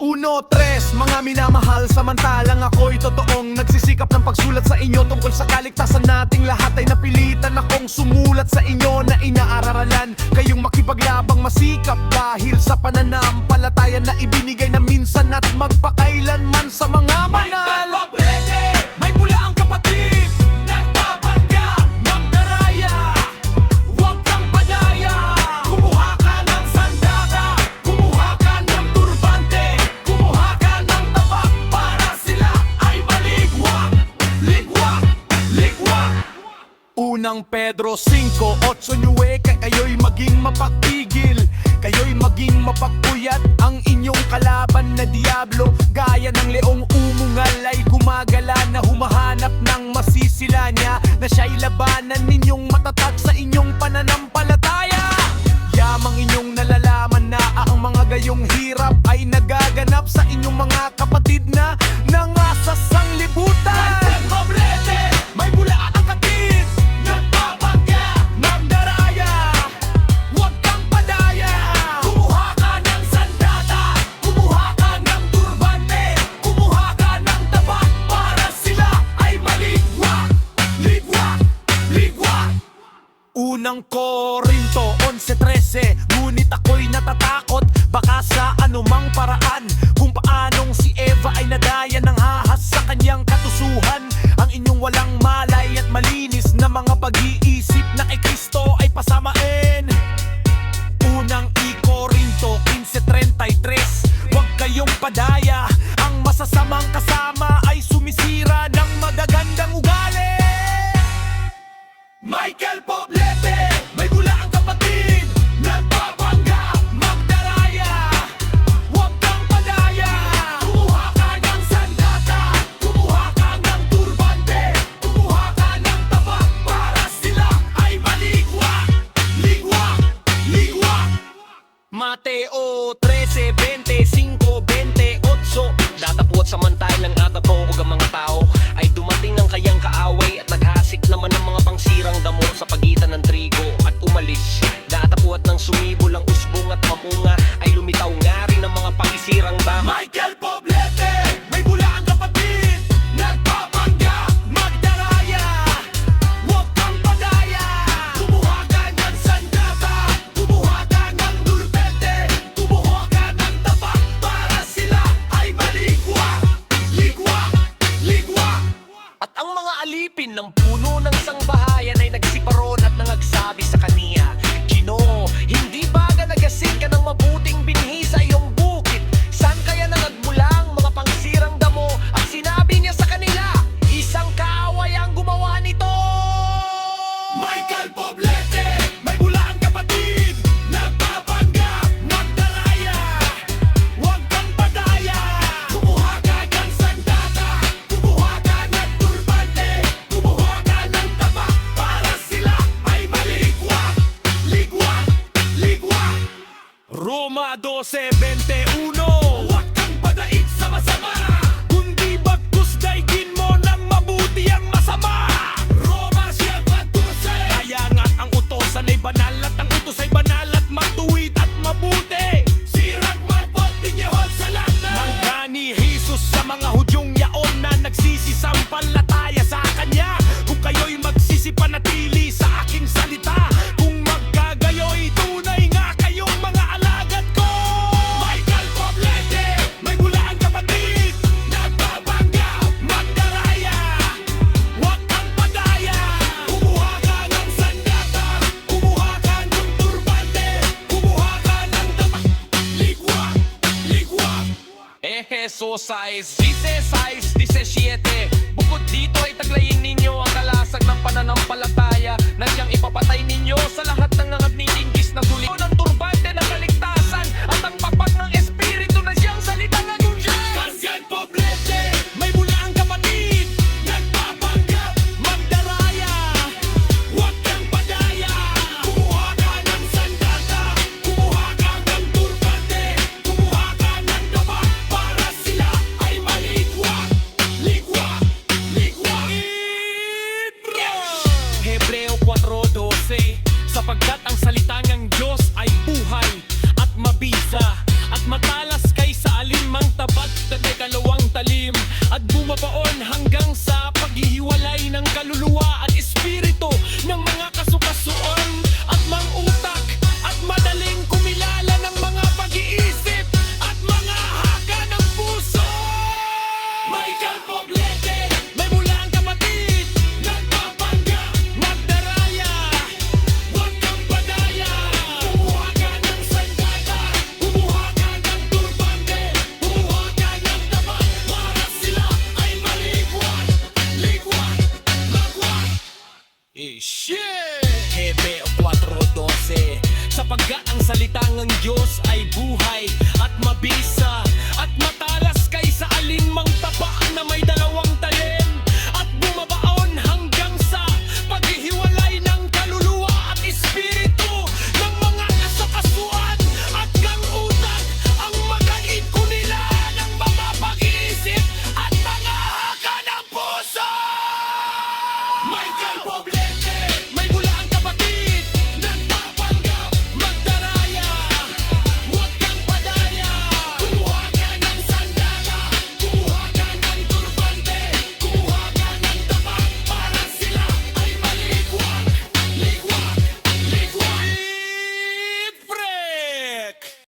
1-3 Mga minamahal, samantalang ako'y totoong nagsisikap ng pagsulat sa inyo tungkol sa kaligtasan nating lahat. Ay napilitan akong sumulat sa inyo na inaaralan kayong makipaglabang masikap dahil sa pananampalataya na ibinigay na minsan at magpakailanman sa mga manal. May pula ang kapatid, nagpapanggap, magdaraya. Huwag kang padaya, kumuha ka ng sandata, kumuha ka ng turbante, kumuha ka ng tapak para sila ay maligwak, ligwak, ligwak. Unang Pedro 5:8 kayo'y maging mapagpigil, kayo'y maging mapagpuyat. Ang inyong kalaban na diablo, gaya ng leong umungal, ay gumagala na humahanap ng masisila niya, na siya'y labanan ninyong matatag sa inyong pananampalataya. Yamang inyong nalalaman na ang mga gayong hirap ay nagaganap sa inyong mga kapatid na nangasa sanglibutan. May bula ang katid, nagpapangga, magdaraya. Huwag kang padaya, kumuha ka ng sandata, kumuha ka ng turbante, kumuha ka ng tabak para sila ay maligwak, ligwak, ligwak. Unang Korinto 11:13 Ngunit ako'y natatakot, baka sa anumang paraan, kung paanong si Eva ay nadaya ng ahas sa kanyang katusuhan. Ang inyong walang malay at malinis na mga pag-iisip na kay Kristo ay pasamain. Unang Korinto 15:33 Huwag kayong padaya, ang masasamang kasama ay sumisira ng magagandang ugali. Michael Poblete, may bula ang kapatid, nagpapanggap, magdaraya. Huwag kang padaya, kumuha ka ng sandata, kumuha ka ng turbante, kumuha ka ng tabak para sila ay maligwak, ligwak, ligwak. Mateo 13:25-28 Datapot samantalang atapo ug ang mga tao ay dumating ang kayang kaaway at naghasik naman ng mga pangsirang damo sa pagitan ng trigo at umalis. Datapot ng sumibol ang usbong at mamunga ay lumitaw nga rin ng mga pangisirang damo. Michael Poblete, may bula ang kapatid, nagpapangga, magdaraya. Huwag kang padaya, kumuha ka ng sandata, kumuha ka ng turbante, kumuha ka ng tapak para sila ay maligwak, ligwak, ligwak. At ang mga alipin ng puno ng sangbahayan ay nagsiparon at nangagsabi sa kaniya, Ginoo, hindi ba nagasin ka ng mabuting binhi sa iyong bukid? Saan kaya nagmula ang mga pangsirang damo? At sinabi niya sa kanila, isang kaaway ang gumawa nito. Michael Poblete, may bula ang kapatid, nagpapanggap, magdaraya. Huwag kang padaya, kumuha ka ng sandata, kumuha ka ng turbante, kumuha ka ng tabak para sila ay maligwak, ligwak, ligwak. Roma 12:21 Huwag kang padaig sa masama, kundi bagkus daigin mo ng mabuti ang masama. Roma 7:14 Kaya nga ang utosan ay banal at ang utos ay banal at matuwid at mabuti. Sirag mapot ninyahon sa lana Manggani Jesus sa mga Hudyong yaon na nagsisisampalataya sa Kanya. Kung kayo'y magsisipanatili sa aking salita, kung magkagayo'y tunay nga kayong mga alagad ko. Michael Poblete, may bula ang kapatid, nagpapanggap, magdaraya. Huwag kang padaya, kumuha ka ng sandata, kumuha ka ng turbante, kumuha ka ng tapak, ligwak, ligwak. Efeso 6:16-17 Bukod dito ay taglayin ninyo ang kalasag ng pananampalataya na siyang ipapatay ninyo sa lahat ng nangagnitinggis na tuli ng turbante ng kaligtasan at ang papak ng espiritu na siyang salitang anunsyan. Michael Poblete, may bula ang kapatid, nagpapanggap, magdaraya. Huwag kang padaya, kumuha ka ng sandata, kumuha ka ng turbante, kumuha ka ng tabak para sila ay maligwak, ligwak, ligwak. Hebreo 4:12 Sapagkat ang salita ng Diyos ay buhay at mabisa at matalas kaysa alinmang Sapagkat ang salitang ng Diyos ay buhay at mabisa at matalas kaysa alinmang tapa na may dalawa